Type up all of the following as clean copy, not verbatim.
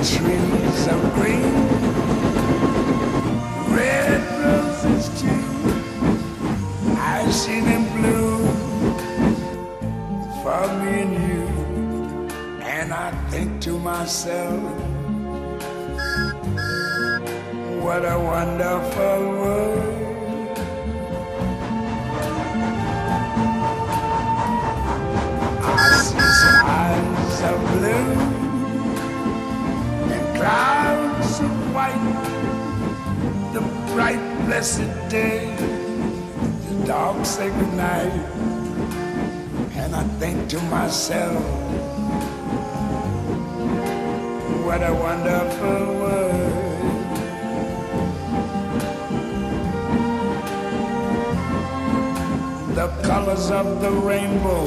trees of green, red roses too. I see them bloom for me and you, and I think to myself, what a wonderful world. I see skies of blue and clouds of white, the bright blessed day, the dark sacred night, and I think to myself, what a wonderful world. The colors of the rainbow,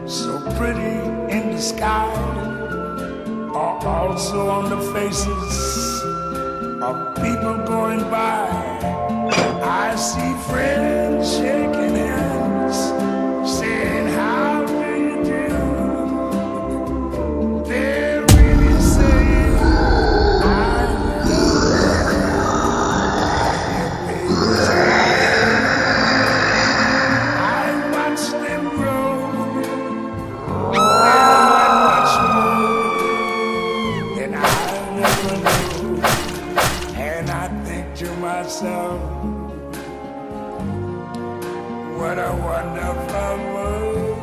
so pretty in the sky, are also on the faces of people going by. I see friends shaking hands, saying, how do you do? They're really saying, I love you. I watch them grow, much more than I never knew, and I think to myself, what a wonderful world.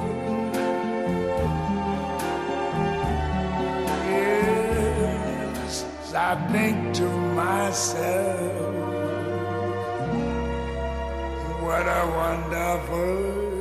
Yes, I think to myself, what a wonderful